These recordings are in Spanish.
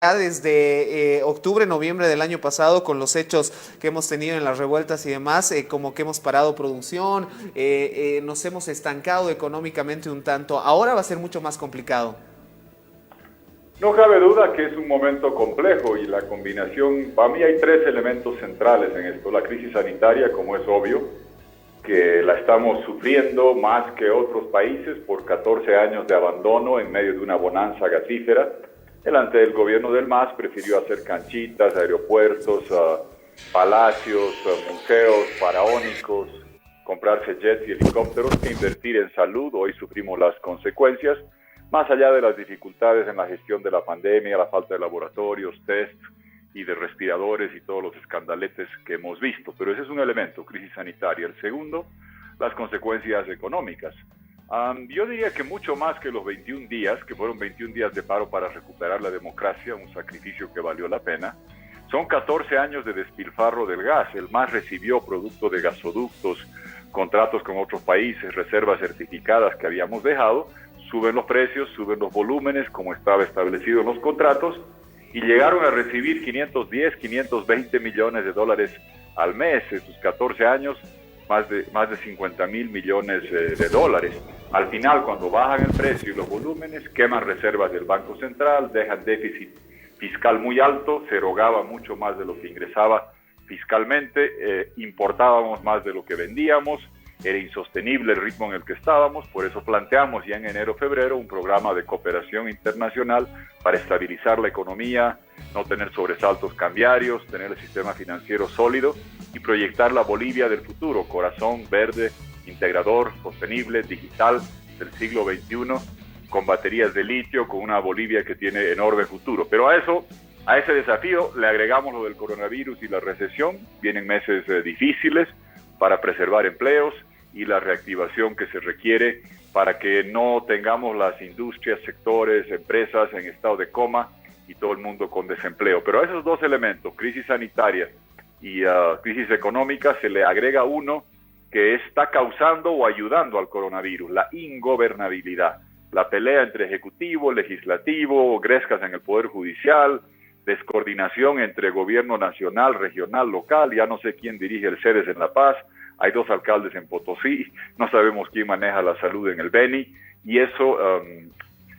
Ya desde octubre, noviembre del año pasado, con los hechos que hemos tenido en las revueltas y demás, como que hemos parado producción, nos hemos estancado económicamente un tanto. Ahora va a ser mucho más complicado. No cabe duda que es un momento complejo y la combinación, para mí hay tres elementos centrales en esto. La crisis sanitaria, como es obvio, que la estamos sufriendo más que otros países por 14 años de abandono en medio de una bonanza gasífera. El gobierno del MAS prefirió hacer canchitas, aeropuertos, palacios, museos faraónicos, comprarse jets y helicópteros que invertir en salud. Hoy sufrimos las consecuencias, más allá de las dificultades en la gestión de la pandemia, la falta de laboratorios, test y de respiradores y todos los escandaletes que hemos visto. Pero ese es un elemento, crisis sanitaria. El segundo, las consecuencias económicas. Yo diría que mucho más que los 21 días, que fueron 21 días de paro para recuperar la democracia, un sacrificio que valió la pena, son 14 años de despilfarro del gas. El MAS recibió producto de gasoductos, contratos con otros países, reservas certificadas que habíamos dejado, suben los precios, suben los volúmenes como estaba establecido en los contratos y llegaron a recibir 510, 520 millones de dólares al mes en sus 14 años, más de 50 mil millones de dólares. Al final, cuando bajan el precio y los volúmenes, queman reservas del Banco Central, dejan déficit fiscal muy alto, se erogaba mucho más de lo que ingresaba fiscalmente, importábamos más de lo que vendíamos, era insostenible el ritmo en el que estábamos, por eso planteamos ya en enero-febrero un programa de cooperación internacional para estabilizar la economía, no tener sobresaltos cambiarios, tener el sistema financiero sólido y proyectar la Bolivia del futuro, corazón verde, integrador, sostenible, digital del siglo XXI, con baterías de litio, con una Bolivia que tiene enorme futuro. Pero a ese desafío le agregamos lo del coronavirus y la recesión, vienen meses difíciles para preservar empleos y la reactivación que se requiere para que no tengamos las industrias, sectores, empresas en estado de coma y todo el mundo con desempleo. Pero a esos dos elementos, crisis sanitaria y crisis económica, se le agrega uno que está causando o ayudando al coronavirus, la ingobernabilidad, la pelea entre ejecutivo, legislativo, grescas en el poder judicial, descoordinación entre gobierno nacional, regional, local, ya no sé quién dirige el CEDES en La Paz, hay dos alcaldes en Potosí, no sabemos quién maneja la salud en el Beni, y eso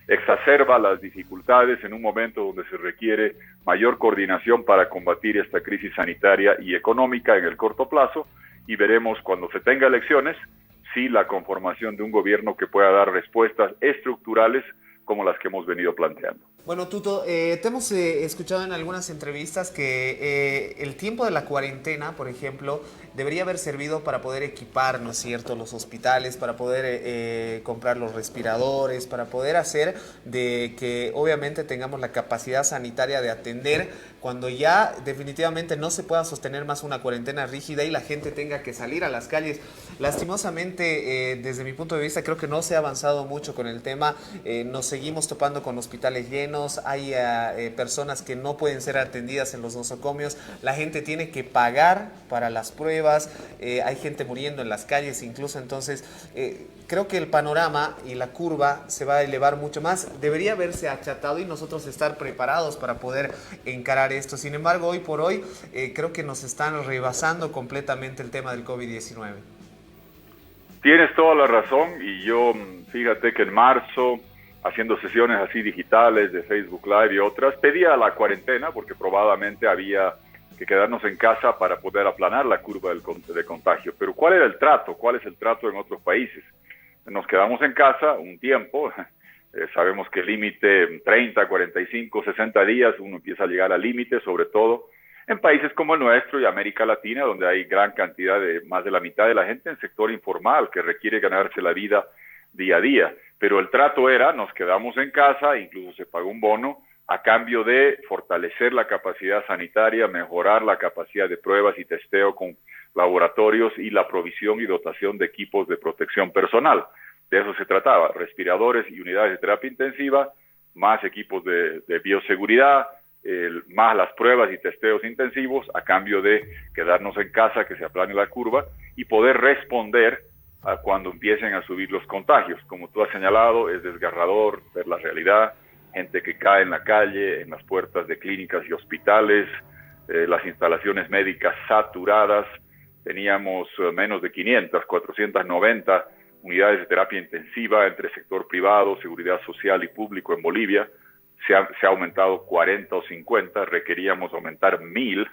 exacerba las dificultades en un momento donde se requiere mayor coordinación para combatir esta crisis sanitaria y económica en el corto plazo, y veremos cuando se tenga elecciones si la conformación de un gobierno que pueda dar respuestas estructurales como las que hemos venido planteando. Bueno, Tuto, te hemos escuchado en algunas entrevistas que el tiempo de la cuarentena, por ejemplo, debería haber servido para poder equipar, ¿no es cierto?, los hospitales, para poder comprar los respiradores, para poder hacer de que obviamente tengamos la capacidad sanitaria de atender cuando ya definitivamente no se pueda sostener más una cuarentena rígida y la gente tenga que salir a las calles. Lastimosamente, desde mi punto de vista, creo que no se ha avanzado mucho con el tema. Nos seguimos topando con hospitales llenos, hay personas que no pueden ser atendidas en los nosocomios, la gente tiene que pagar para las pruebas, hay gente muriendo en las calles incluso, entonces creo que el panorama y la curva se va a elevar mucho más, debería haberse achatado y nosotros estar preparados para poder encarar esto. Sin embargo, hoy por hoy creo que nos están rebasando completamente el tema del COVID-19. Tienes toda la razón y yo, fíjate que en marzo, haciendo sesiones así digitales de Facebook Live y otras, pedía la cuarentena porque probablemente había que quedarnos en casa para poder aplanar la curva de contagio. Pero ¿cuál era el trato? ¿Cuál es el trato en otros países? Nos quedamos en casa un tiempo, sabemos que el límite 30, 45, 60 días, uno empieza a llegar al límite, sobre todo en países como el nuestro y América Latina, donde hay gran cantidad de, más de la mitad de la gente en sector informal, que requiere ganarse la vida día a día. Pero el trato era, nos quedamos en casa, incluso se pagó un bono, a cambio de fortalecer la capacidad sanitaria, mejorar la capacidad de pruebas y testeo con laboratorios y la provisión y dotación de equipos de protección personal. De eso se trataba, respiradores y unidades de terapia intensiva, más equipos de bioseguridad, más las pruebas y testeos intensivos a cambio de quedarnos en casa, que se aplane la curva y poder responder a cuando empiecen a subir los contagios. Como tú has señalado, es desgarrador ver la realidad. gente que cae en la calle, en las puertas de clínicas y hospitales, las instalaciones médicas saturadas. Teníamos menos de 500, 490 unidades de terapia intensiva entre sector privado, seguridad social y público en Bolivia. Se ha aumentado 40 o 50, requeríamos aumentar 1000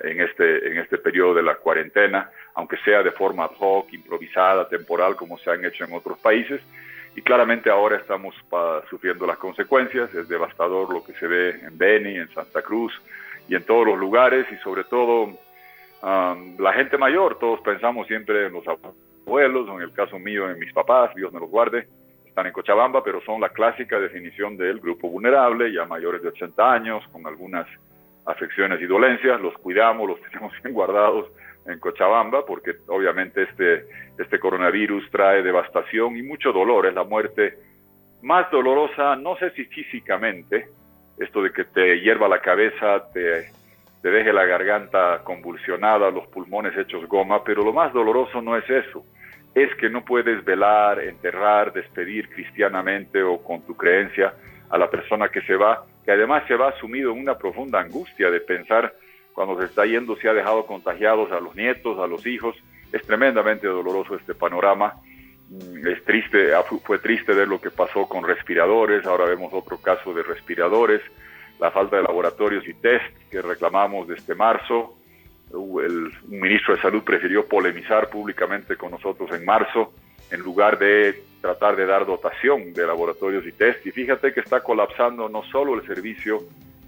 en este periodo de la cuarentena, aunque sea de forma ad hoc, improvisada, temporal, como se han hecho en otros países. Y claramente ahora estamos sufriendo las consecuencias. Es devastador lo que se ve en Beni, en Santa Cruz y en todos los lugares, y sobre todo la gente mayor. Todos pensamos siempre en los abuelos, o en el caso mío, en mis papás, Dios me los guarde, están en Cochabamba, pero son la clásica definición del grupo vulnerable, ya mayores de 80 años, con algunas afecciones y dolencias. Los cuidamos, los tenemos bien guardados en Cochabamba, porque obviamente este coronavirus trae devastación y mucho dolor. Es la muerte más dolorosa, no sé si físicamente, esto de que te hierva la cabeza, te deje la garganta convulsionada, los pulmones hechos goma, pero lo más doloroso no es eso. Es que no puedes velar, enterrar, despedir cristianamente o con tu creencia a la persona que se va, que además se va sumido en una profunda angustia de pensar cuando se está yendo si ha dejado contagiados a los nietos, a los hijos. Es tremendamente doloroso este panorama. Es triste, fue triste ver lo que pasó con respiradores. Ahora vemos otro caso de respiradores, la falta de laboratorios y test que reclamamos desde marzo. Un ministro de Salud prefirió polemizar públicamente con nosotros en marzo, en lugar de tratar de dar dotación de laboratorios y test. Y fíjate que está colapsando no solo el servicio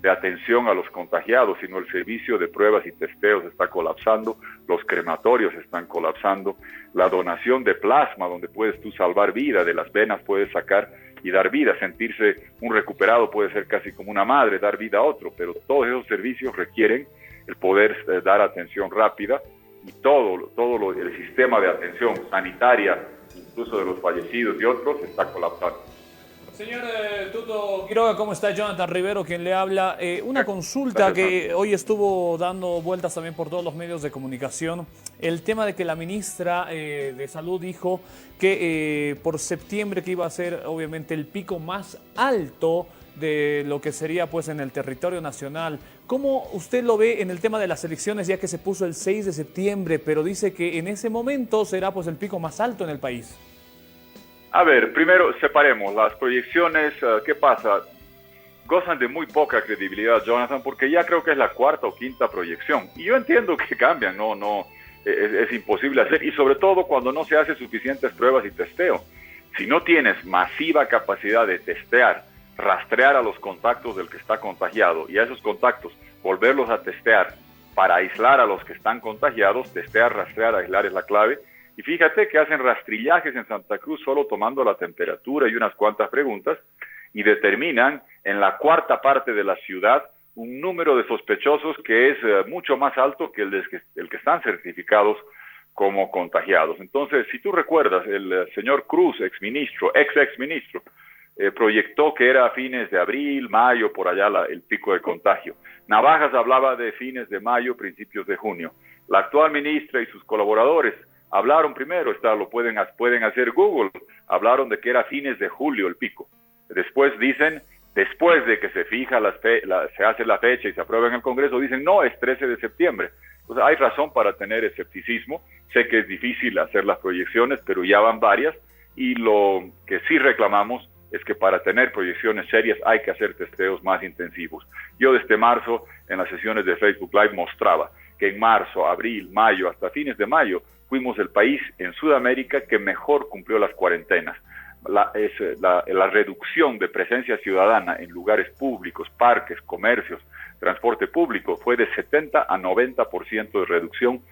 de atención a los contagiados, sino el servicio de pruebas y testeos está colapsando, los crematorios están colapsando, la donación de plasma, donde puedes tú salvar vida, de las venas puedes sacar y dar vida, sentirse un recuperado puede ser casi como una madre, dar vida a otro, pero todos esos servicios requieren el poder dar atención rápida, y todo el sistema de atención sanitaria, incluso de los fallecidos y otros, está colapsando. Señor Tuto Quiroga, ¿cómo está? Jonathan Rivero, quien le habla. Una consulta que hoy estuvo dando vueltas también por todos los medios de comunicación. El tema de que la ministra de Salud dijo que por septiembre, que iba a ser obviamente el pico más alto de lo que sería pues en el territorio nacional. ¿Cómo usted lo ve en el tema de las elecciones, ya que se puso el 6 de septiembre, pero dice que en ese momento será pues el pico más alto en el país? A ver, primero separemos las proyecciones. ¿Qué pasa? Gozan de muy poca credibilidad, Jonathan, porque ya creo que es la cuarta o quinta proyección. Y yo entiendo que cambian, es imposible hacer, y sobre todo cuando no se hace suficientes pruebas y testeo. Si no tienes masiva capacidad de testear, rastrear a los contactos del que está contagiado y a esos contactos volverlos a testear para aislar a los que están contagiados, testear, rastrear, aislar es la clave. Y fíjate que hacen rastrillajes en Santa Cruz solo tomando la temperatura y unas cuantas preguntas, y determinan en la cuarta parte de la ciudad un número de sospechosos que es mucho más alto que el que están certificados como contagiados. Entonces, si tú recuerdas, el señor Cruz, ex-ministro, proyectó que era a fines de abril, mayo, por allá el pico de contagio. Navajas hablaba de fines de mayo, principios de junio. La actual ministra y sus colaboradores hablaron primero, lo pueden hacer Google, hablaron de que era fines de julio el pico. Después dicen, después de que se fija se hace la fecha y se aprueba en el Congreso, dicen no, es 13 de septiembre. Entonces hay razón para tener escepticismo. Sé que es difícil hacer las proyecciones, pero ya van varias, y lo que sí reclamamos es que para tener proyecciones serias hay que hacer testeos más intensivos. Yo desde marzo, en las sesiones de Facebook Live, mostraba que en marzo, abril, mayo, hasta fines de mayo, fuimos el país en Sudamérica que mejor cumplió las cuarentenas. La reducción de presencia ciudadana en lugares públicos, parques, comercios, transporte público, fue de 70 a 90% de reducción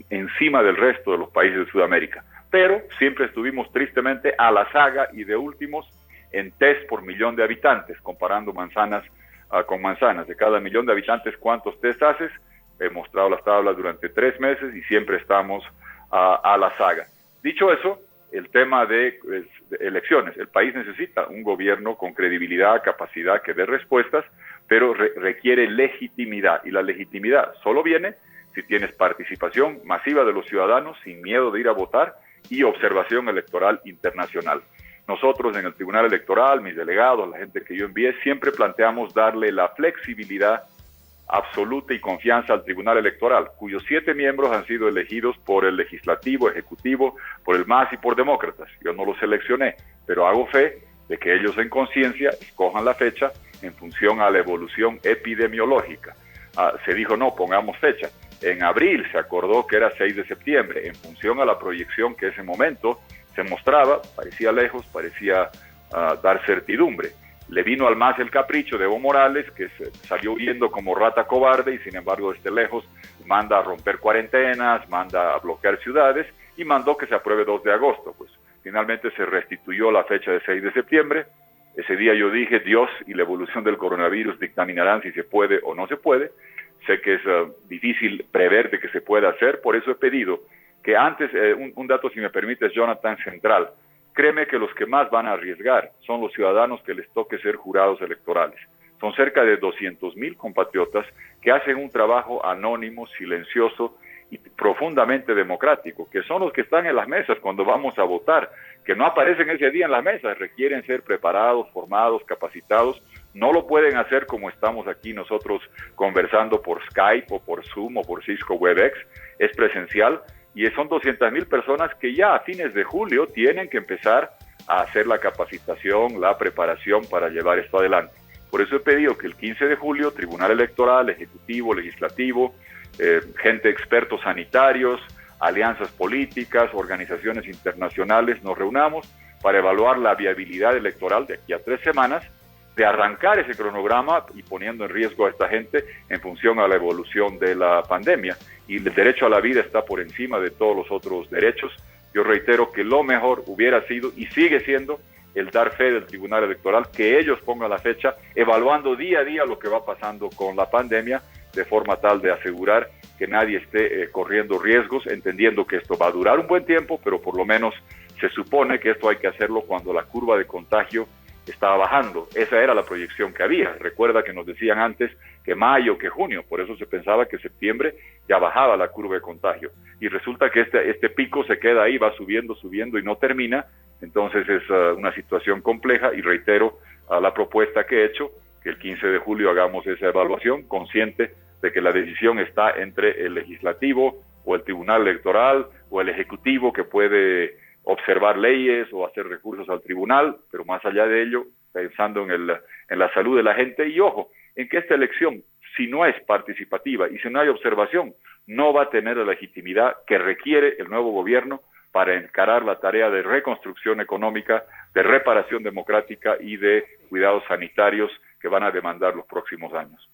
encima del resto de los países de Sudamérica. Pero siempre estuvimos tristemente a la saga y de últimos en test por millón de habitantes, comparando manzanas con manzanas. De cada millón de habitantes, ¿cuántos test haces? He mostrado las tablas durante 3 meses y siempre estamos a la saga. Dicho eso, el tema de elecciones. El país necesita un gobierno con credibilidad, capacidad que dé respuestas, pero requiere legitimidad. Y la legitimidad solo viene si tienes participación masiva de los ciudadanos sin miedo de ir a votar y observación electoral internacional. nosotros en el Tribunal Electoral, mis delegados, la gente que yo envié, siempre planteamos darle la flexibilidad absoluta y confianza al Tribunal Electoral, cuyos 7 miembros han sido elegidos por el Legislativo, Ejecutivo, por el MAS y por demócratas. Yo no los seleccioné, pero hago fe de que ellos en conciencia escojan la fecha en función a la evolución epidemiológica. Se dijo, no, pongamos fecha. En abril se acordó que era 6 de septiembre, en función a la proyección que ese momento se mostraba, parecía lejos, parecía dar certidumbre. Le vino al MAS el capricho de Evo Morales, que salió huyendo como rata cobarde y sin embargo desde lejos manda a romper cuarentenas, manda a bloquear ciudades y mandó que se apruebe 2 de agosto. Pues finalmente se restituyó la fecha de 6 de septiembre. Ese día yo dije, Dios y la evolución del coronavirus dictaminarán si se puede o no se puede. Sé que es difícil prever de que se pueda hacer, por eso he pedido que antes, un dato si me permites, Jonathan, central. Créeme que los que más van a arriesgar son los ciudadanos que les toque ser jurados electorales. Son cerca de 200,000 compatriotas que hacen un trabajo anónimo, silencioso y profundamente democrático, que son los que están en las mesas cuando vamos a votar, que no aparecen ese día en las mesas, requieren ser preparados, formados, capacitados. No lo pueden hacer como estamos aquí nosotros conversando por Skype o por Zoom o por Cisco WebEx, es presencial. Y son 200,000 personas que ya a fines de julio tienen que empezar a hacer la capacitación, la preparación para llevar esto adelante. Por eso he pedido que el 15 de julio, Tribunal Electoral, Ejecutivo, Legislativo, gente, expertos sanitarios, alianzas políticas, organizaciones internacionales, nos reunamos para evaluar la viabilidad electoral de aquí a 3 semanas, de arrancar ese cronograma y poniendo en riesgo a esta gente en función a la evolución de la pandemia. Y el derecho a la vida está por encima de todos los otros derechos. Yo reitero que lo mejor hubiera sido y sigue siendo el dar fe del Tribunal Electoral, que ellos pongan la fecha, evaluando día a día lo que va pasando con la pandemia, de forma tal de asegurar que nadie esté corriendo riesgos, entendiendo que esto va a durar un buen tiempo, pero por lo menos se supone que esto hay que hacerlo cuando la curva de contagio estaba bajando. Esa era la proyección que había. Recuerda que nos decían antes que mayo, que junio, por eso se pensaba que septiembre ya bajaba la curva de contagio. Y resulta que este pico se queda ahí, va subiendo, subiendo y no termina. Entonces es una situación compleja y reitero la propuesta que he hecho, que el 15 de julio hagamos esa evaluación, consciente de que la decisión está entre el Legislativo o el Tribunal Electoral o el Ejecutivo, que puede observar leyes o hacer recursos al tribunal, pero más allá de ello, pensando en la salud de la gente. Y ojo, en que esta elección, si no es participativa y si no hay observación, no va a tener la legitimidad que requiere el nuevo gobierno para encarar la tarea de reconstrucción económica, de reparación democrática y de cuidados sanitarios que van a demandar los próximos años.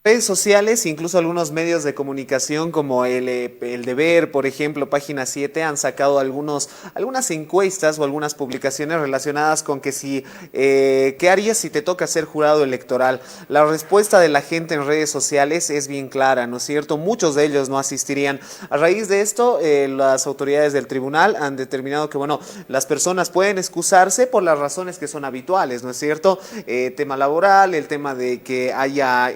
Redes sociales, incluso algunos medios de comunicación como el Deber, por ejemplo, Página 7, han sacado algunas encuestas o algunas publicaciones relacionadas con que ¿qué harías si te toca ser jurado electoral? La respuesta de la gente en redes sociales es bien clara, ¿no es cierto? Muchos de ellos no asistirían. A raíz de esto, las autoridades del tribunal han determinado que, bueno, las personas pueden excusarse por las razones que son habituales, ¿no es cierto? Tema laboral, el tema de que haya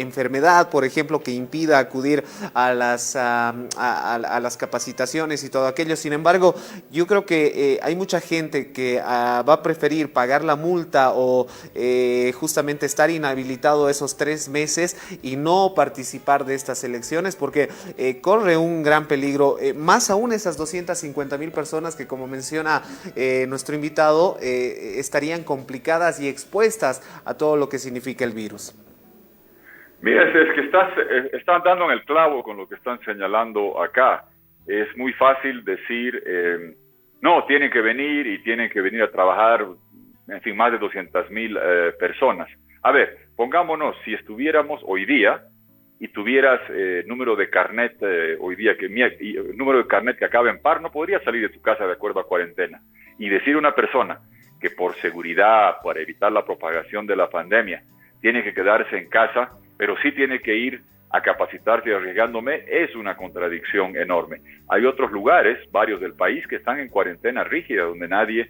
enfermedad, por ejemplo, que impida acudir a las capacitaciones y todo aquello. Sin embargo, yo creo que hay mucha gente que va a preferir pagar la multa o justamente estar inhabilitado esos 3 meses y no participar de estas elecciones, porque corre un gran peligro, más aún esas 250,000 personas que, como menciona nuestro invitado, estarían complicadas y expuestas a todo lo que significa el virus. Mira, es que están dando en el clavo con lo que están señalando acá. Es muy fácil decir, no, tienen que venir y tienen que venir a trabajar, en fin, más de 200,000 personas. A ver, pongámonos, si estuviéramos hoy día y tuvieras número de carnet hoy día, número de carnet que acaba en par, no podrías salir de tu casa de acuerdo a cuarentena. Y decir a una persona que por seguridad, para evitar la propagación de la pandemia, tiene que quedarse en casa, pero sí tiene que ir a capacitarse y arriesgándome, es una contradicción enorme. Hay otros lugares, varios del país, que están en cuarentena rígida, donde nadie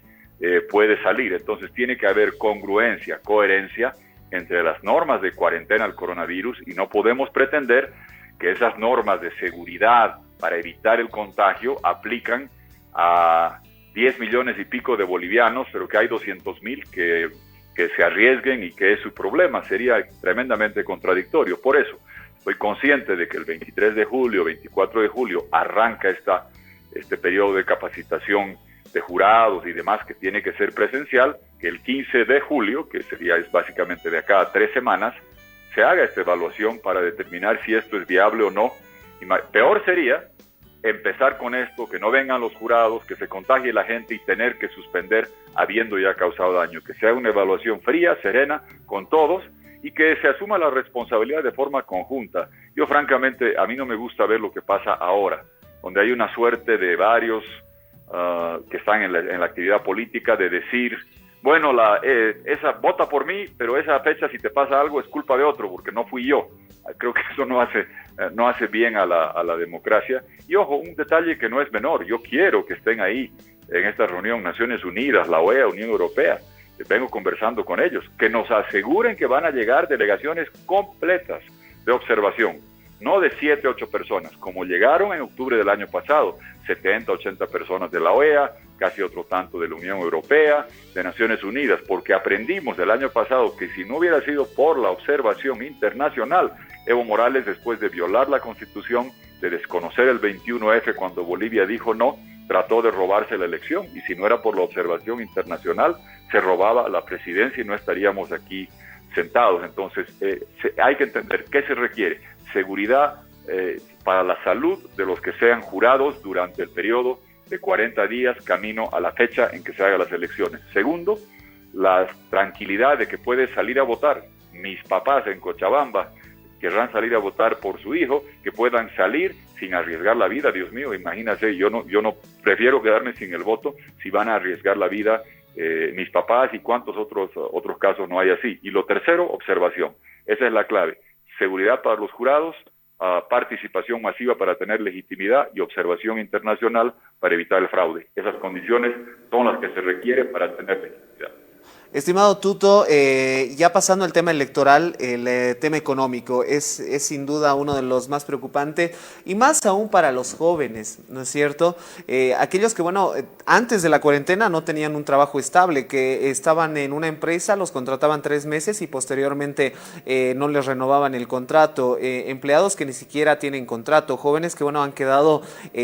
puede salir. Entonces tiene que haber congruencia, coherencia entre las normas de cuarentena al coronavirus y no podemos pretender que esas normas de seguridad para evitar el contagio aplican a 10 millones y pico de bolivianos, pero que hay 200.000 que se arriesguen y que es su problema. Sería tremendamente contradictorio. Por eso, estoy consciente de que el 23 de julio, 24 de julio, arranca este periodo de capacitación de jurados y demás que tiene que ser presencial, que el 15 de julio, que es básicamente de acá a 3 semanas, se haga esta evaluación para determinar si esto es viable o no. Y peor sería empezar con esto, que no vengan los jurados, que se contagie la gente y tener que suspender habiendo ya causado daño. Que sea una evaluación fría, serena, con todos, y que se asuma la responsabilidad de forma conjunta. Yo francamente, a mí no me gusta ver lo que pasa ahora, donde hay una suerte de varios que están en la actividad política de decir, bueno, esa vota por mí, pero esa fecha si te pasa algo es culpa de otro, porque no fui yo. Creo que eso no hace bien a la democracia. Y ojo, un detalle que no es menor, yo quiero que estén ahí en esta reunión Naciones Unidas, la OEA, Unión Europea, vengo conversando con ellos, que nos aseguren que van a llegar delegaciones completas de observación, no de 7, 8 personas, como llegaron en octubre del año pasado, 70, 80 personas de la OEA, casi otro tanto de la Unión Europea, de Naciones Unidas, porque aprendimos del año pasado que si no hubiera sido por la observación internacional, Evo Morales, después de violar la Constitución, de desconocer el 21F cuando Bolivia dijo no, trató de robarse la elección, y si no era por la observación internacional, se robaba la presidencia y no estaríamos aquí sentados. Entonces, hay que entender qué se requiere. Seguridad para la salud de los que sean jurados durante el periodo de 40 días camino a la fecha en que se hagan las elecciones. Segundo, la tranquilidad de que puede salir a votar. Mis papás en Cochabamba querrán salir a votar por su hijo, que puedan salir sin arriesgar la vida. Dios mío, imagínate, yo no prefiero quedarme sin el voto si van a arriesgar la vida mis papás, y cuántos otros casos no hay así. Y lo tercero, observación. Esa es la clave. Seguridad para los jurados, participación masiva para tener legitimidad y observación internacional para evitar el fraude. Esas condiciones son las que se requieren para tener legitimidad. Estimado Tuto, ya pasando el tema electoral, el tema económico es sin duda uno de los más preocupantes, y más aún para los jóvenes, ¿no es cierto? Aquellos que, bueno, antes de la cuarentena no tenían un trabajo estable, que estaban en una empresa, los contrataban 3 meses y posteriormente no les renovaban el contrato, empleados que ni siquiera tienen contrato, jóvenes que, bueno, han quedado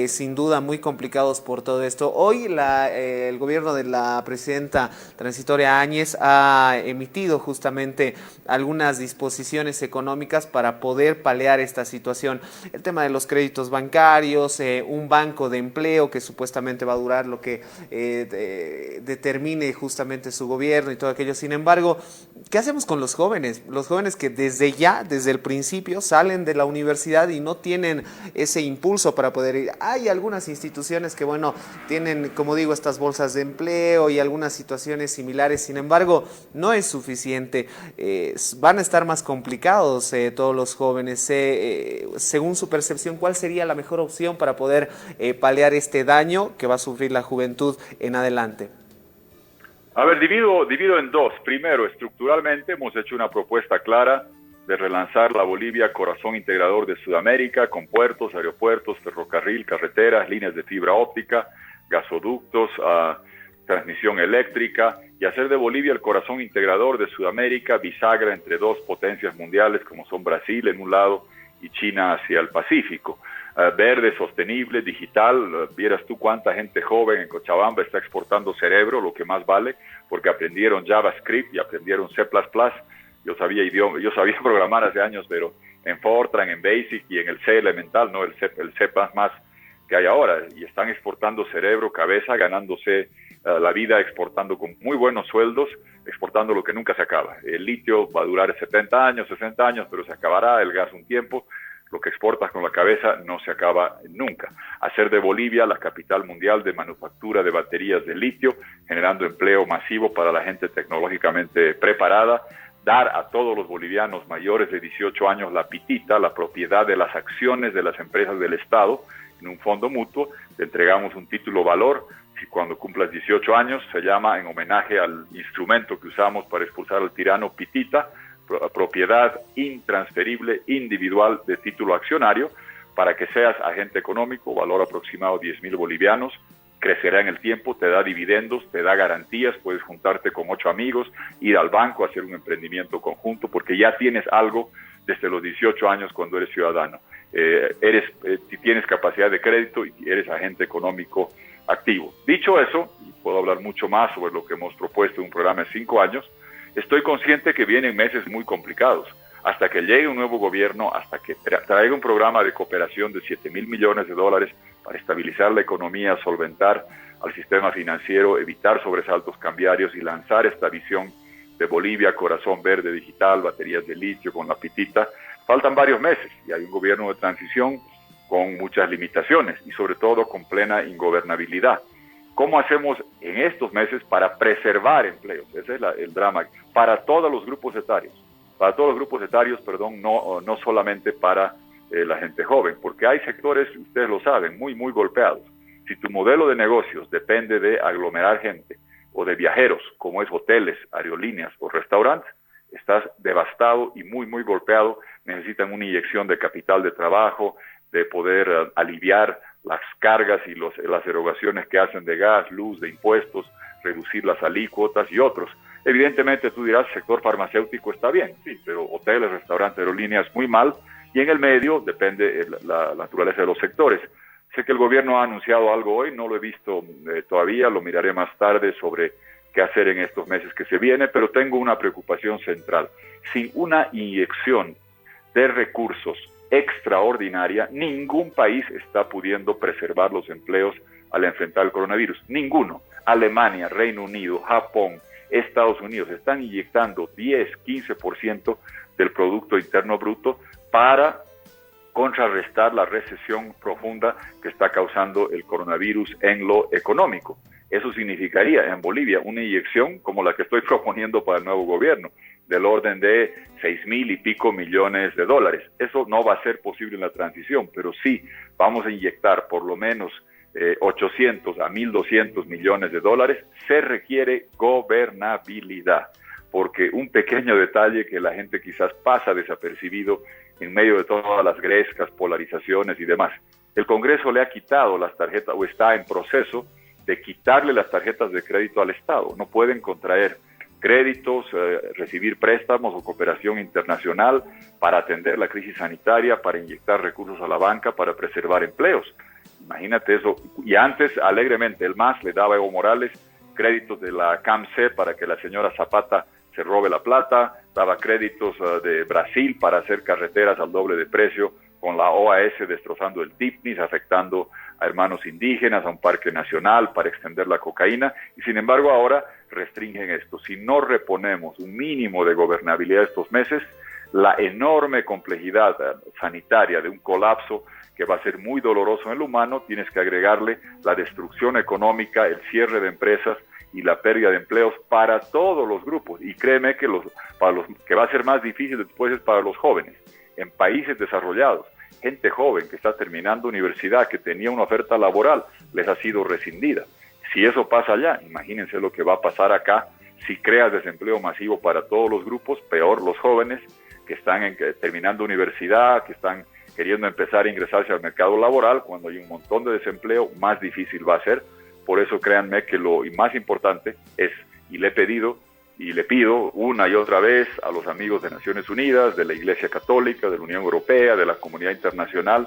sin duda muy complicados por todo esto. Hoy el gobierno de la presidenta transitoria Áñez ha emitido justamente algunas disposiciones económicas para poder paliar esta situación. El tema de los créditos bancarios, un banco de empleo que supuestamente va a durar lo que determine justamente su gobierno y todo aquello. Sin embargo, ¿qué hacemos con los jóvenes? Los jóvenes que desde el principio salen de la universidad y no tienen ese impulso para poder ir. Hay algunas instituciones que, bueno, tienen, como digo, estas bolsas de empleo y algunas situaciones similares. Sin embargo, no es suficiente. Van a estar más complicados todos los jóvenes. Según su percepción, ¿cuál sería la mejor opción para poder paliar este daño que va a sufrir la juventud en adelante? A ver, divido en dos. Primero, estructuralmente hemos hecho una propuesta clara de relanzar la Bolivia corazón integrador de Sudamérica, con puertos, aeropuertos, ferrocarril, carreteras, líneas de fibra óptica, gasoductos, transmisión eléctrica, y hacer de Bolivia el corazón integrador de Sudamérica, bisagra entre dos potencias mundiales como son Brasil en un lado y China hacia el Pacífico. Verde, sostenible, digital. Vieras tú cuánta gente joven en Cochabamba está exportando cerebro, lo que más vale, porque aprendieron JavaScript y aprendieron C++. Yo sabía programar hace años, pero en Fortran, en Basic y en el C elemental, no el C++ que hay ahora, y están exportando cerebro, cabeza, ganándose la vida, exportando con muy buenos sueldos, exportando lo que nunca se acaba. El litio va a durar 70 años, 60 años, pero se acabará, el gas un tiempo. Lo que exportas con la cabeza no se acaba nunca. Hacer de Bolivia la capital mundial de manufactura de baterías de litio, generando empleo masivo para la gente tecnológicamente preparada. Dar a todos los bolivianos mayores de 18 años la pitita, la propiedad de las acciones de las empresas del Estado, en un fondo mutuo. Te entregamos un título valor. Si cuando cumplas 18 años, se llama, en homenaje al instrumento que usamos para expulsar al tirano, pitita, propiedad intransferible individual de título accionario, para que seas agente económico, valor aproximado 10.000 bolivianos, crecerá en el tiempo, te da dividendos, te da garantías, puedes juntarte con 8 amigos, ir al banco, hacer un emprendimiento conjunto, porque ya tienes algo desde los 18 años cuando eres ciudadano. Si tienes capacidad de crédito y eres agente económico activo. Dicho eso, y puedo hablar mucho más sobre lo que hemos propuesto en un programa de 5 años, estoy consciente que vienen meses muy complicados. Hasta que llegue un nuevo gobierno, hasta que traiga un programa de cooperación de $7,000 millones para estabilizar la economía, solventar al sistema financiero, evitar sobresaltos cambiarios y lanzar esta visión de Bolivia, corazón verde digital, baterías de litio con la pitita, faltan varios meses y hay un gobierno de transición con muchas limitaciones y sobre todo con plena ingobernabilidad. ¿Cómo hacemos en estos meses para preservar empleos? Ese es el drama para todos los grupos etarios. No solamente para la gente joven, porque hay sectores, ustedes lo saben, muy golpeados. Si tu modelo de negocios depende de aglomerar gente o de viajeros, como es hoteles, aerolíneas o restaurantes, estás devastado y muy golpeado. Necesitan una inyección de capital de trabajo, de poder aliviar las cargas y las erogaciones que hacen de gas, luz, de impuestos, reducir las alícuotas y otros. Evidentemente tú dirás, sector farmacéutico está bien, sí, pero hoteles, restaurantes, aerolíneas muy mal, y en el medio depende la naturaleza de los sectores. Sé que el gobierno ha anunciado algo hoy, no lo he visto todavía, lo miraré más tarde sobre qué hacer en estos meses que se viene, pero tengo una preocupación central. Sin una inyección de recursos extraordinaria, ningún país está pudiendo preservar los empleos al enfrentar el coronavirus. Ninguno. Alemania, Reino Unido, Japón, Estados Unidos están inyectando 10-15% del Producto Interno Bruto para contrarrestar la recesión profunda que está causando el coronavirus en lo económico. Eso significaría en Bolivia una inyección como la que estoy proponiendo para el nuevo gobierno, del orden de 6,000 y pico millones de dólares. Eso no va a ser posible en la transición, pero sí vamos a inyectar por lo menos 800 a 1,200 millones de dólares. Se requiere gobernabilidad, porque un pequeño detalle que la gente quizás pasa desapercibido en medio de todas las grescas, polarizaciones y demás. El Congreso le ha quitado las tarjetas, o está en proceso de quitarle las tarjetas de crédito al Estado. No pueden contraer créditos, recibir préstamos o cooperación internacional para atender la crisis sanitaria, para inyectar recursos a la banca, para preservar empleos. Imagínate eso. Y antes, alegremente, el MAS le daba a Evo Morales créditos de la CAMC para que la señora Zapata se robe la plata, daba créditos de Brasil para hacer carreteras al doble de precio, con la OAS destrozando el TIPNIS, afectando a hermanos indígenas, a un parque nacional para extender la cocaína, y sin embargo ahora restringen esto. Si no reponemos un mínimo de gobernabilidad estos meses, la enorme complejidad sanitaria de un colapso que va a ser muy doloroso en el humano, tienes que agregarle la destrucción económica, el cierre de empresas y la pérdida de empleos para todos los grupos. Y créeme que que va a ser más difícil después es para los jóvenes. En países desarrollados, gente joven que está terminando universidad, que tenía una oferta laboral, les ha sido rescindida. Si eso pasa allá, imagínense lo que va a pasar acá. Si creas desempleo masivo para todos los grupos, peor los jóvenes que están terminando universidad, que están queriendo empezar a ingresarse al mercado laboral. Cuando hay un montón de desempleo, más difícil va a ser. Por eso créanme que lo más importante es, y le he pedido y le pido una y otra vez a los amigos de Naciones Unidas, de la Iglesia Católica, de la Unión Europea, de la comunidad internacional,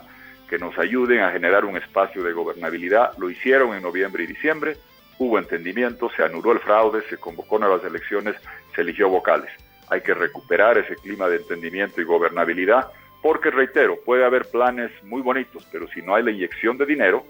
que nos ayuden a generar un espacio de gobernabilidad. Lo hicieron en noviembre y diciembre, hubo entendimiento, se anuló el fraude, se convocó nuevas elecciones, se eligió vocales. Hay que recuperar ese clima de entendimiento y gobernabilidad, porque reitero, puede haber planes muy bonitos, pero si no hay la inyección de dinero,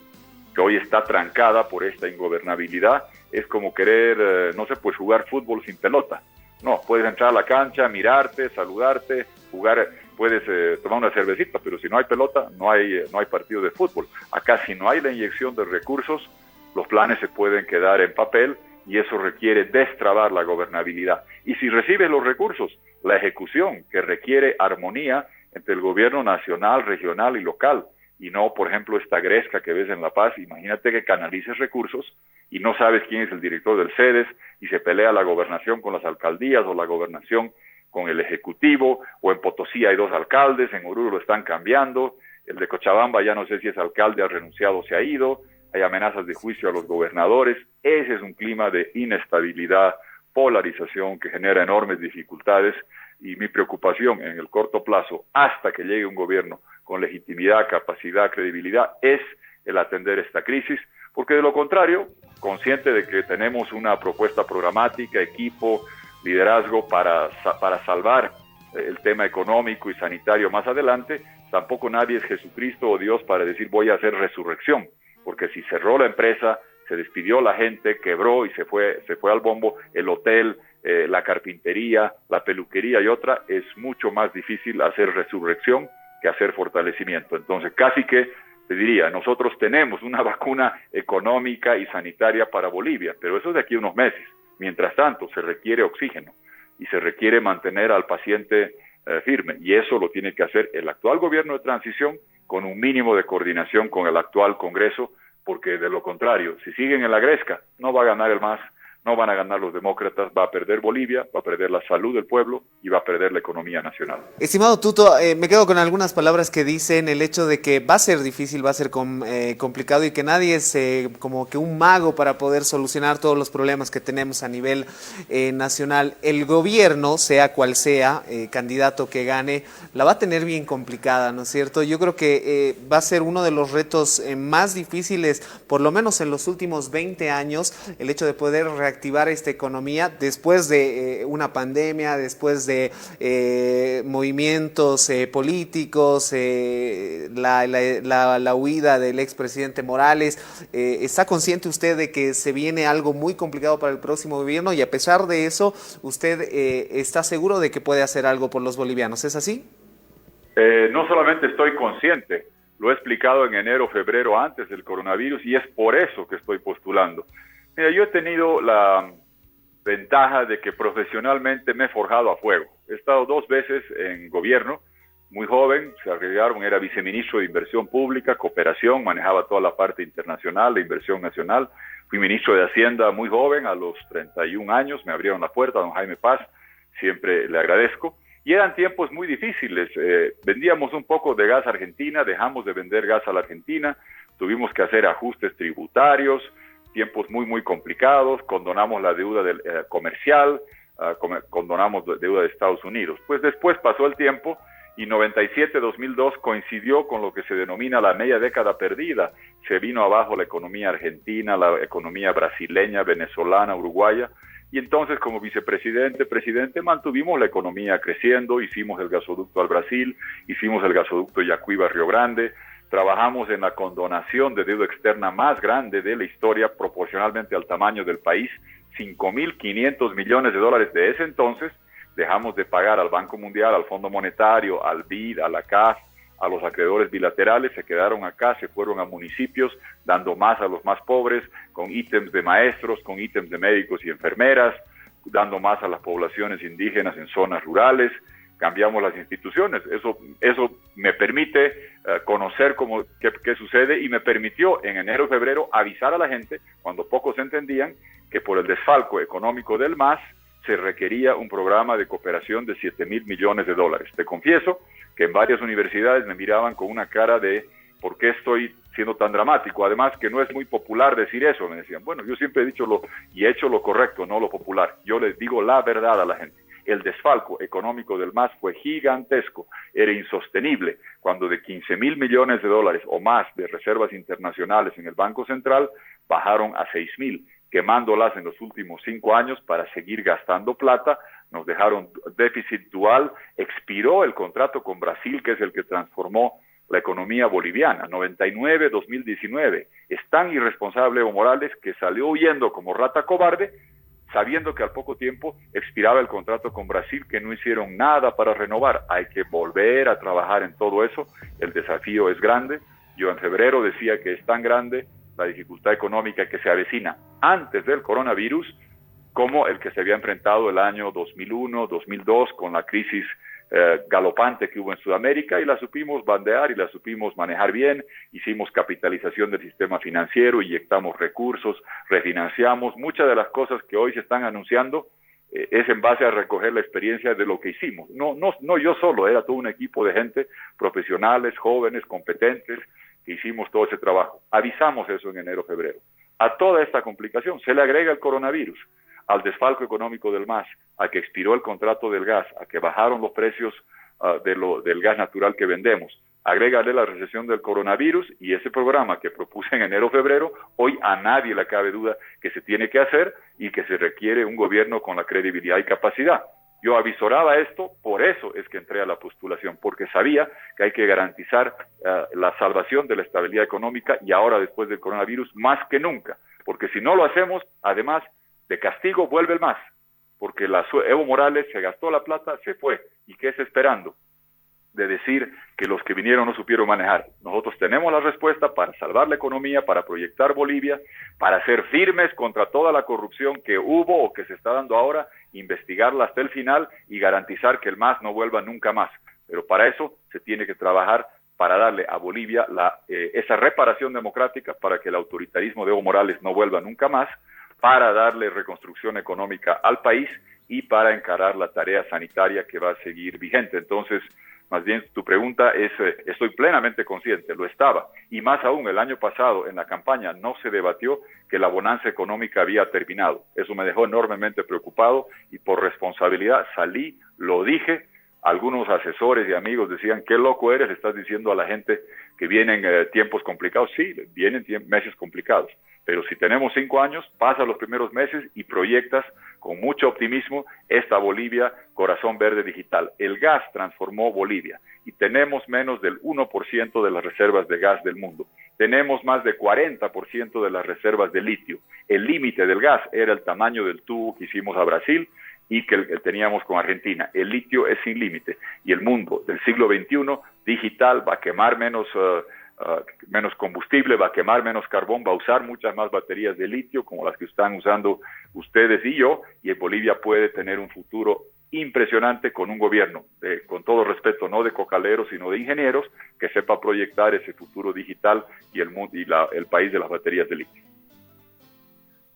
que hoy está trancada por esta ingobernabilidad, es como querer, no sé, pues jugar fútbol sin pelota. No, puedes entrar a la cancha, mirarte, saludarte, jugar, puedes tomar una cervecita, pero si no hay pelota, no hay partido de fútbol. Acá si no hay la inyección de recursos, los planes se pueden quedar en papel y eso requiere destrabar la gobernabilidad. Y si recibes los recursos, la ejecución, que requiere armonía entre el gobierno nacional, regional y local, y no, por ejemplo, esta gresca que ves en La Paz. Imagínate que canalices recursos y no sabes quién es el director del CEDES y se pelea la gobernación con las alcaldías o la gobernación con el ejecutivo, o en Potosí hay 2 alcaldes, en Oruro lo están cambiando, el de Cochabamba ya no sé si es alcalde, ha renunciado o se ha ido, hay amenazas de juicio a los gobernadores. Ese es un clima de inestabilidad, polarización que genera enormes dificultades, y mi preocupación en el corto plazo, hasta que llegue un gobierno con legitimidad, capacidad, credibilidad, es el atender esta crisis, porque de lo contrario, consciente de que tenemos una propuesta programática, equipo, liderazgo para salvar el tema económico y sanitario más adelante, tampoco nadie es Jesucristo o Dios para decir voy a hacer resurrección, porque si cerró la empresa, se despidió la gente, quebró y se fue al bombo, el hotel, la carpintería, la peluquería y otra, es mucho más difícil hacer resurrección que hacer fortalecimiento. Entonces, casi que te diría, nosotros tenemos una vacuna económica y sanitaria para Bolivia, pero eso es de aquí a unos meses. Mientras tanto, se requiere oxígeno y se requiere mantener al paciente firme, y eso lo tiene que hacer el actual gobierno de transición con un mínimo de coordinación con el actual Congreso, porque de lo contrario, si siguen en la gresca, no va a ganar el MAS, no van a ganar los demócratas, va a perder Bolivia, va a perder la salud del pueblo y va a perder la economía nacional. Estimado Tuto, me quedo con algunas palabras que dicen el hecho de que va a ser difícil, va a ser complicado, y que nadie es como que un mago para poder solucionar todos los problemas que tenemos a nivel nacional. El gobierno, sea cual sea, candidato que gane, la va a tener bien complicada, ¿no es cierto? Yo creo que va a ser uno de los retos más difíciles, por lo menos en los últimos 20 años, el hecho de poder reactivar esta economía después de una pandemia, después de movimientos políticos, la huida del expresidente Morales. ¿Está consciente usted de que se viene algo muy complicado para el próximo gobierno, y a pesar de eso, usted está seguro de que puede hacer algo por los bolivianos? ¿Es así? No solamente estoy consciente, lo he explicado en enero, febrero, antes del coronavirus, y es por eso que estoy postulando. Mira, yo he tenido la ventaja de que profesionalmente me he forjado a fuego. He estado 2 veces en gobierno, muy joven, se agregaron, era viceministro de Inversión Pública, Cooperación, manejaba toda la parte internacional de inversión nacional. Fui ministro de Hacienda muy joven, a los 31 años, me abrieron la puerta, don Jaime Paz, siempre le agradezco. Y eran tiempos muy difíciles, vendíamos un poco de gas a Argentina, dejamos de vender gas a la Argentina, tuvimos que hacer ajustes tributarios, tiempos muy complicados, condonamos la deuda comercial, condonamos la deuda de Estados Unidos. Pues después pasó el tiempo y 97-2002 coincidió con lo que se denomina la media década perdida. Se vino abajo la economía argentina, la economía brasileña, venezolana, uruguaya, y entonces como presidente, mantuvimos la economía creciendo, hicimos el gasoducto al Brasil, hicimos el gasoducto Yacuiba-Río Grande, trabajamos en la condonación de deuda externa más grande de la historia proporcionalmente al tamaño del país, 5.500 millones de dólares de ese entonces. Dejamos de pagar al Banco Mundial, al Fondo Monetario, al BID, a la CAF, a los acreedores bilaterales, se quedaron acá, se fueron a municipios, dando más a los más pobres, con ítems de maestros, con ítems de médicos y enfermeras, dando más a las poblaciones indígenas en zonas rurales. Cambiamos las instituciones, eso me permite conocer qué sucede, y me permitió en enero y febrero avisar a la gente, cuando pocos entendían, que por el desfalco económico del MAS se requería un programa de cooperación de 7.000 millones de dólares. Te confieso que en varias universidades me miraban con una cara de ¿por qué estoy siendo tan dramático? Además que no es muy popular decir eso, me decían. Bueno, yo siempre he dicho he hecho lo correcto, no lo popular. Yo les digo la verdad a la gente. El desfalco económico del MAS fue gigantesco, era insostenible, cuando de 15.000 millones de dólares o más de reservas internacionales en el Banco Central bajaron a 6.000, quemándolas en los últimos 5 años para seguir gastando plata. Nos dejaron déficit dual, expiró el contrato con Brasil, que es el que transformó la economía boliviana, 99-2019. Es tan irresponsable Evo Morales que salió huyendo como rata cobarde, sabiendo que al poco tiempo expiraba el contrato con Brasil, que no hicieron nada para renovar. Hay que volver a trabajar en todo eso. El desafío es grande. Yo en febrero decía que es tan grande la dificultad económica que se avecina antes del coronavirus como el que se había enfrentado el año 2001, 2002 con la crisis galopante que hubo en Sudamérica, y la supimos bandear y la supimos manejar bien. Hicimos capitalización del sistema financiero, inyectamos recursos, refinanciamos. Muchas de las cosas que hoy se están anunciando es en base a recoger la experiencia de lo que hicimos. No yo solo, era todo un equipo de gente, profesionales, jóvenes, competentes, que hicimos todo ese trabajo. Avisamos eso en enero, febrero. A toda esta complicación se le agrega el coronavirus, al desfalco económico del MAS, a que expiró el contrato del gas, a que bajaron los precios del gas natural que vendemos. Agrégale la recesión del coronavirus y ese programa que propuse en enero, febrero, hoy a nadie le cabe duda que se tiene que hacer y que se requiere un gobierno con la credibilidad y capacidad. Yo avisoraba esto, por eso es que entré a la postulación, porque sabía que hay que garantizar la salvación de la estabilidad económica y ahora después del coronavirus más que nunca, porque si no lo hacemos, además de castigo vuelve el MAS, porque Evo Morales se gastó la plata, se fue, ¿y qué está esperando? De decir que los que vinieron no supieron manejar. Nosotros tenemos la respuesta para salvar la economía, para proyectar Bolivia, para ser firmes contra toda la corrupción que hubo o que se está dando ahora, investigarla hasta el final y garantizar que el MAS no vuelva nunca más. Pero para eso se tiene que trabajar para darle a Bolivia esa reparación democrática para que el autoritarismo de Evo Morales no vuelva nunca más, para darle reconstrucción económica al país y para encarar la tarea sanitaria que va a seguir vigente. Entonces, más bien, tu pregunta es, estoy plenamente consciente, lo estaba, y más aún el año pasado en la campaña no se debatió que la bonanza económica había terminado. Eso me dejó enormemente preocupado y por responsabilidad salí, lo dije. Algunos asesores y amigos decían, qué loco eres, estás diciendo a la gente que vienen tiempos complicados. Sí, vienen meses complicados, pero si tenemos 5 años, pasa los primeros meses y proyectas con mucho optimismo esta Bolivia corazón verde digital. El gas transformó Bolivia y tenemos menos del 1% de las reservas de gas del mundo. Tenemos más de 40% de las reservas de litio. El límite del gas era el tamaño del tubo que hicimos a Brasil y que teníamos con Argentina. El litio es sin límite y el mundo del siglo XXI digital va a quemar menos combustible, va a quemar menos carbón, va a usar muchas más baterías de litio como las que están usando ustedes y yo, y Bolivia puede tener un futuro impresionante con un gobierno, con todo respeto, no de cocaleros, sino de ingenieros, que sepa proyectar ese futuro digital y el país de las baterías de litio.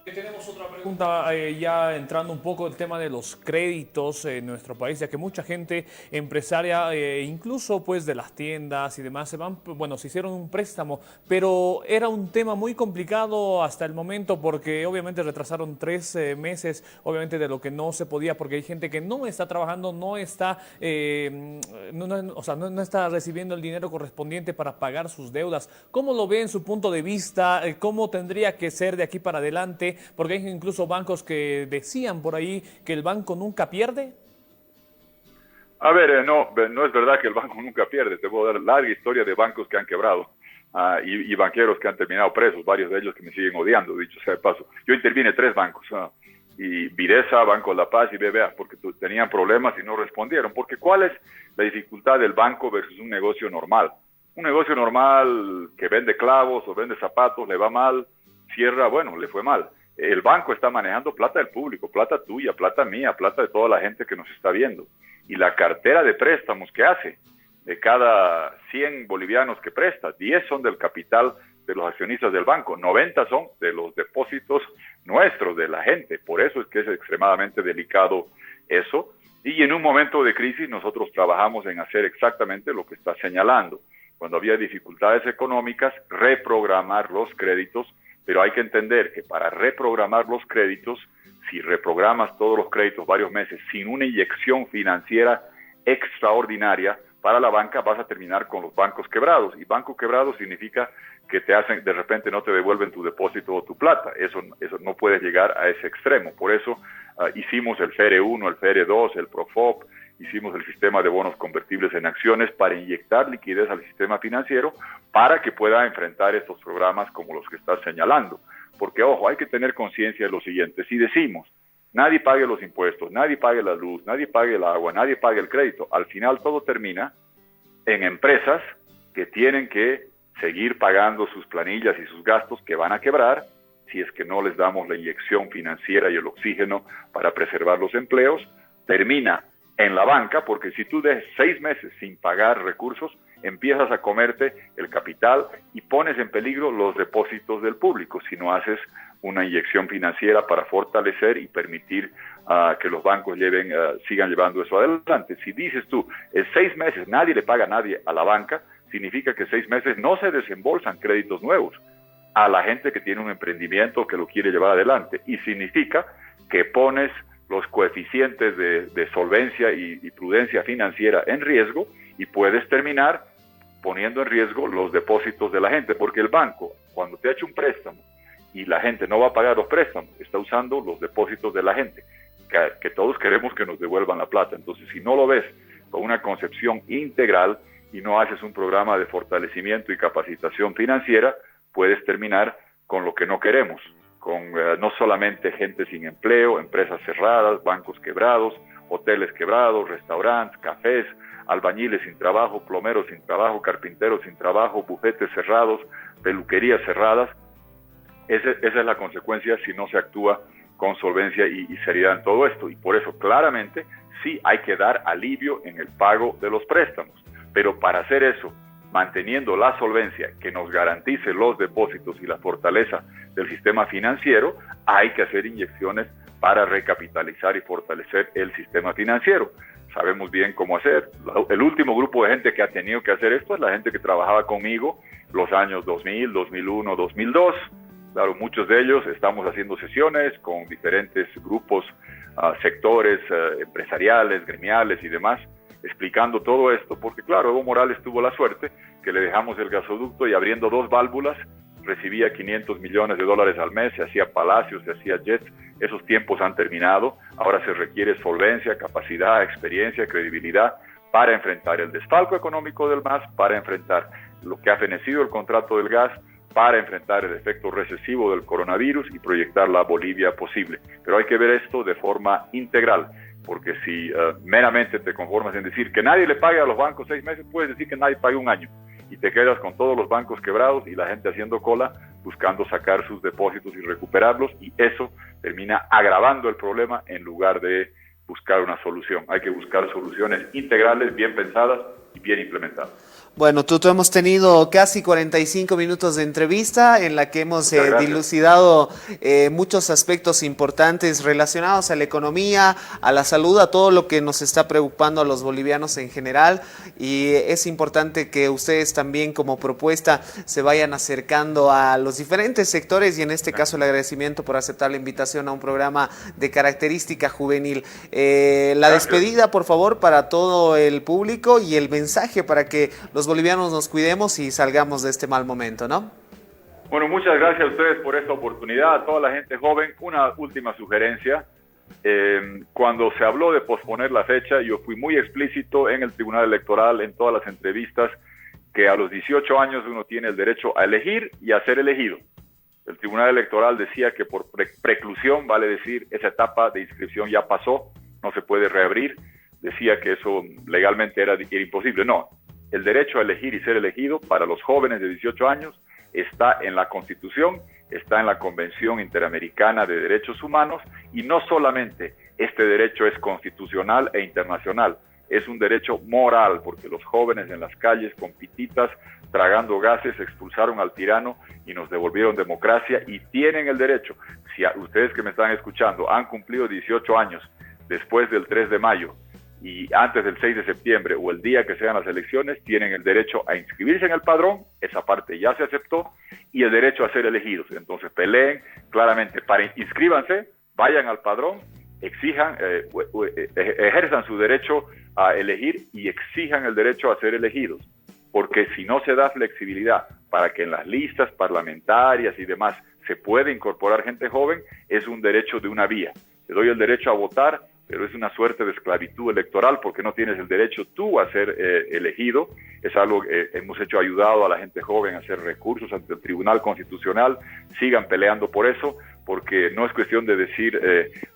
Tenemos otra pregunta, ya entrando un poco el tema de los créditos en nuestro país, ya que mucha gente empresaria, incluso pues de las tiendas y demás, se hicieron un préstamo, pero era un tema muy complicado hasta el momento porque obviamente retrasaron 3 meses, obviamente de lo que no se podía, porque hay gente que no está trabajando, no está recibiendo el dinero correspondiente para pagar sus deudas. ¿Cómo lo ve en su punto de vista? ¿Cómo tendría que ser de aquí para adelante? Porque hay incluso bancos que decían por ahí que el banco nunca pierde. A ver, no es verdad que el banco nunca pierde. Te puedo dar larga historia de bancos que han quebrado y banqueros que han terminado presos, varios de ellos que me siguen odiando, dicho sea de paso. Yo intervine 3 bancos, y Videsa, Banco La Paz y BBA, porque tenían problemas y no respondieron. Porque ¿cuál es la dificultad del banco versus un negocio normal? Un negocio normal que vende clavos o vende zapatos, le va mal, cierra, bueno, le fue mal. El banco está manejando plata del público, plata tuya, plata mía, plata de toda la gente que nos está viendo. Y la cartera de préstamos que hace, de cada 100 bolivianos que presta, 10 son del capital de los accionistas del banco, 90 son de los depósitos nuestros, de la gente. Por eso es que es extremadamente delicado eso. Y en un momento de crisis nosotros trabajamos en hacer exactamente lo que está señalando. Cuando había dificultades económicas, reprogramar los créditos. Pero hay que entender que para reprogramar los créditos, si reprogramas todos los créditos varios meses sin una inyección financiera extraordinaria para la banca, vas a terminar con los bancos quebrados. Y banco quebrado significa que de repente no te devuelven tu depósito o tu plata. Eso no puedes llegar a ese extremo. Por eso hicimos el FERE 1, el FERE 2, el PROFOP, hicimos el sistema de bonos convertibles en acciones para inyectar liquidez al sistema financiero para que pueda enfrentar estos programas como los que estás señalando. Porque, ojo, hay que tener conciencia de lo siguiente. Si decimos, nadie pague los impuestos, nadie pague la luz, nadie pague el agua, nadie pague el crédito, al final todo termina en empresas que tienen que seguir pagando sus planillas y sus gastos que van a quebrar si es que no les damos la inyección financiera y el oxígeno para preservar los empleos. Termina en la banca, porque si tú dejas 6 meses sin pagar recursos, empiezas a comerte el capital y pones en peligro los depósitos del público si no haces una inyección financiera para fortalecer y permitir que los bancos sigan llevando eso adelante. Si dices tú, en 6 meses nadie le paga a nadie a la banca, significa que 6 meses no se desembolsan créditos nuevos a la gente que tiene un emprendimiento que lo quiere llevar adelante, y significa que pones los coeficientes de solvencia y prudencia financiera en riesgo, y puedes terminar poniendo en riesgo los depósitos de la gente, porque el banco, cuando te ha hecho un préstamo y la gente no va a pagar los préstamos, está usando los depósitos de la gente, que todos queremos que nos devuelvan la plata. Entonces, si no lo ves con una concepción integral y no haces un programa de fortalecimiento y capacitación financiera, puedes terminar con lo que no queremos, con no solamente gente sin empleo, empresas cerradas, bancos quebrados, hoteles quebrados, restaurantes, cafés, albañiles sin trabajo, plomeros sin trabajo, carpinteros sin trabajo, bufetes cerrados, peluquerías cerradas. Esa es la consecuencia si no se actúa con solvencia y seriedad en todo esto. Y por eso, claramente, sí hay que dar alivio en el pago de los préstamos. Pero para hacer eso, manteniendo la solvencia que nos garantice los depósitos y la fortaleza del sistema financiero, hay que hacer inyecciones para recapitalizar y fortalecer el sistema financiero. Sabemos bien cómo hacer. El último grupo de gente que ha tenido que hacer esto es la gente que trabajaba conmigo los años 2000, 2001, 2002. Claro, muchos de ellos estamos haciendo sesiones con diferentes grupos, sectores empresariales, gremiales y demás, explicando todo esto, porque claro, Evo Morales tuvo la suerte que le dejamos el gasoducto y abriendo 2 válvulas recibía $500 millones al mes, se hacía palacios, se hacía jets. Esos tiempos han terminado. Ahora se requiere solvencia, capacidad, experiencia, credibilidad para enfrentar el desfalco económico del MAS, para enfrentar lo que ha fenecido el contrato del gas, para enfrentar el efecto recesivo del coronavirus y proyectar la Bolivia posible. Pero hay que ver esto de forma integral, porque si meramente te conformas en decir que nadie le pague a los bancos 6 meses, puedes decir que nadie pague 1 año, y te quedas con todos los bancos quebrados y la gente haciendo cola, buscando sacar sus depósitos y recuperarlos, y eso termina agravando el problema en lugar de buscar una solución. Hay que buscar soluciones integrales, bien pensadas y bien implementadas. Bueno, Tuto, hemos tenido casi 45 minutos de entrevista en la que hemos dilucidado muchos aspectos importantes relacionados a la economía, a la salud, a todo lo que nos está preocupando a los bolivianos en general, y es importante que ustedes también como propuesta se vayan acercando a los diferentes sectores, y en este caso el agradecimiento por aceptar la invitación a un programa de característica juvenil. La despedida, por favor, para todo el público, y el mensaje para que los bolivianos nos cuidemos y salgamos de este mal momento, ¿no? Bueno, muchas gracias a ustedes por esta oportunidad, a toda la gente joven. Una última sugerencia. Cuando se habló de posponer la fecha, yo fui muy explícito en el Tribunal Electoral, en todas las entrevistas, que a los 18 años uno tiene el derecho a elegir y a ser elegido. El Tribunal Electoral decía que por preclusión, vale decir, esa etapa de inscripción ya pasó, no se puede reabrir. Decía que eso legalmente era imposible. No, el derecho a elegir y ser elegido para los jóvenes de 18 años está en la Constitución, está en la Convención Interamericana de Derechos Humanos, y no solamente este derecho es constitucional e internacional, es un derecho moral, porque los jóvenes en las calles con pititas, tragando gases, expulsaron al tirano y nos devolvieron democracia, y tienen el derecho. Si ustedes que me están escuchando han cumplido 18 años después del 3 de mayo, y antes del 6 de septiembre o el día que sean las elecciones, tienen el derecho a inscribirse en el padrón, esa parte ya se aceptó, y el derecho a ser elegidos. Entonces peleen claramente, inscríbanse, vayan al padrón, exijan, ejerzan su derecho a elegir y exijan el derecho a ser elegidos, porque si no se da flexibilidad para que en las listas parlamentarias y demás se pueda incorporar gente joven, es un derecho de una vía. Te doy el derecho a votar, pero es una suerte de esclavitud electoral, porque no tienes el derecho tú a ser elegido. Es algo que hemos ayudado a la gente joven a hacer recursos ante el Tribunal Constitucional. Sigan peleando por eso, porque no es cuestión de decir,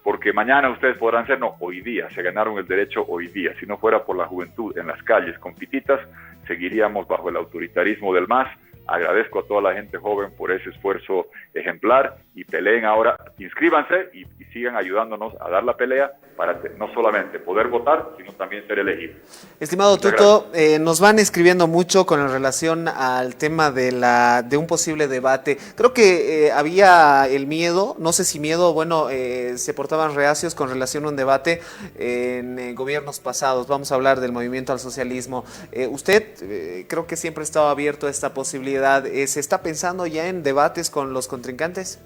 porque mañana ustedes podrán ser, no, hoy día, se ganaron el derecho hoy día. Si no fuera por la juventud en las calles con pititas, seguiríamos bajo el autoritarismo del MAS. Agradezco a toda la gente joven por ese esfuerzo ejemplar, y peleen ahora, inscríbanse y sigan ayudándonos a dar la pelea para no solamente poder votar, sino también ser elegible. Estimado Tuto, nos van escribiendo mucho con relación al tema de un posible debate. Creo que había el miedo, no sé si miedo, bueno, se portaban reacios con relación a un debate en gobiernos pasados. Vamos a hablar del movimiento al socialismo. Usted creo que siempre estaba abierto a esta posibilidad. ¿Se está pensando ya en debates con los contrincantes?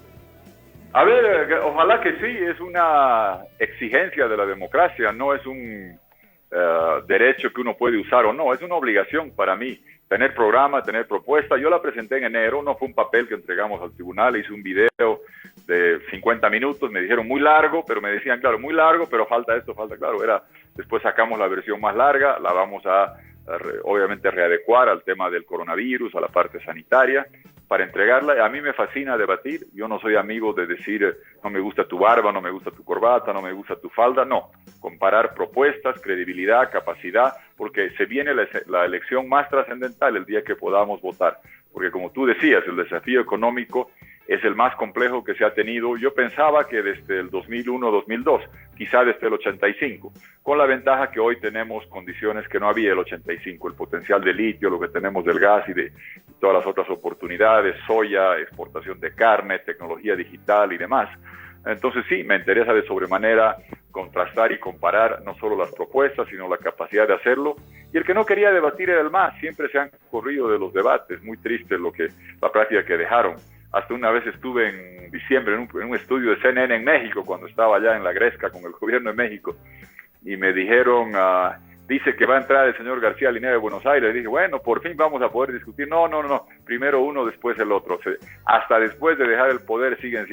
A ver, ojalá que sí, es una exigencia de la democracia, no es un derecho que uno puede usar o no, es una obligación para mí, tener programa, tener propuesta. Yo la presenté en enero, no fue un papel que entregamos al tribunal, hice un video de 50 minutos, me dijeron muy largo, pero me decían, claro, muy largo, pero falta esto, falta, claro, después sacamos la versión más larga, la vamos a obviamente readecuar al tema del coronavirus, a la parte sanitaria, para entregarla. A mí me fascina debatir, yo no soy amigo de decir no me gusta tu barba, no me gusta tu corbata, no me gusta tu falda, no. Comparar propuestas, credibilidad, capacidad, porque se viene la elección más trascendental el día que podamos votar, porque como tú decías, el desafío económico es el más complejo que se ha tenido. Yo pensaba que desde el 2001-2002, quizá desde el 85, con la ventaja que hoy tenemos condiciones que no había el 85, el potencial de litio, lo que tenemos del gas y de todas las otras oportunidades, soya, exportación de carne, tecnología digital y demás. Entonces sí, me interesa de sobremanera contrastar y comparar no solo las propuestas, sino la capacidad de hacerlo. Y el que no quería debatir era el MAS, siempre se han corrido de los debates, muy triste la práctica que dejaron. Hasta una vez estuve en diciembre en un estudio de CNN en México, cuando estaba allá en la Gresca con el gobierno de México, y me dijeron, dice que va a entrar el señor García Linera de Buenos Aires. Y dije, bueno, por fin vamos a poder discutir. No, primero uno, después el otro. Hasta después de dejar el poder siguen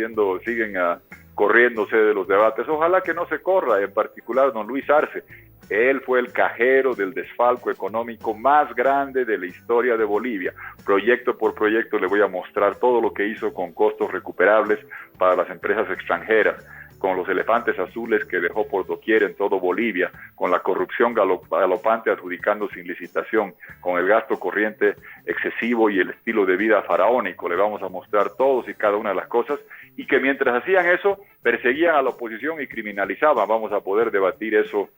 corriéndose de los debates. Ojalá que no se corra, en particular don Luis Arce. Él fue el cajero del desfalco económico más grande de la historia de Bolivia. Proyecto por proyecto le voy a mostrar todo lo que hizo con costos recuperables para las empresas extranjeras, con los elefantes azules que dejó por doquier en todo Bolivia, con la corrupción galopante adjudicando sin licitación, con el gasto corriente excesivo y el estilo de vida faraónico. Le vamos a mostrar todos y cada una de las cosas, y que mientras hacían eso, perseguían a la oposición y criminalizaban. Vamos a poder debatir eso,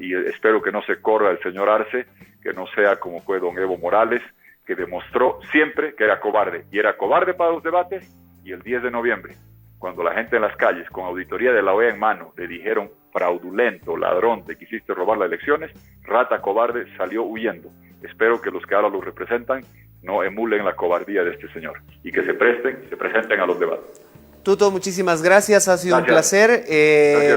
y espero que no se corra el señor Arce, que no sea como fue don Evo Morales, que demostró siempre que era cobarde, y era cobarde para los debates. Y el 10 de noviembre, cuando la gente en las calles, con auditoría de la OEA en mano, le dijeron fraudulento, ladrón, te quisiste robar las elecciones, rata cobarde, salió huyendo. Espero que los que ahora lo representan no emulen la cobardía de este señor y que se presenten a los debates. Tuto, muchísimas gracias, ha sido un placer,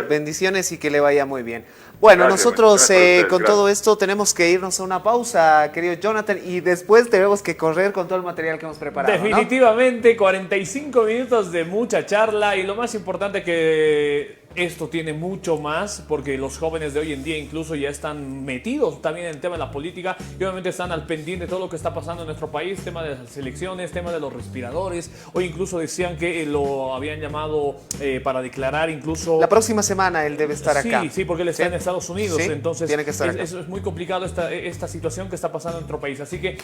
bendiciones y que le vaya muy bien. Bueno, nosotros con todo esto tenemos que irnos a una pausa, querido Jonathan, y después tenemos que correr con todo el material que hemos preparado. Definitivamente, ¿no? 45 minutos de mucha charla, y lo más importante que esto tiene mucho más, porque los jóvenes de hoy en día incluso ya están metidos también en el tema de la política, y obviamente están al pendiente de todo lo que está pasando en nuestro país, tema de las elecciones, tema de los respiradores. Hoy incluso decían que lo habían llamado para declarar incluso... La próxima semana él debe estar acá. Sí, porque él está en Estados Unidos, sí, entonces tiene que estar acá. Es muy complicado esta situación que está pasando en nuestro país, así que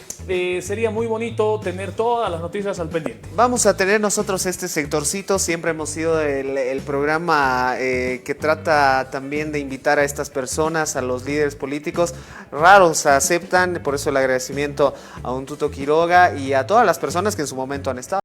sería muy bonito tener todas las noticias al pendiente. Vamos a tener nosotros este sectorcito, siempre hemos sido el programa que trata también de invitar a estas personas, a los líderes políticos. Raros aceptan, por eso el agradecimiento a un Tuto Quiroga y a todas las personas que en su momento han estado.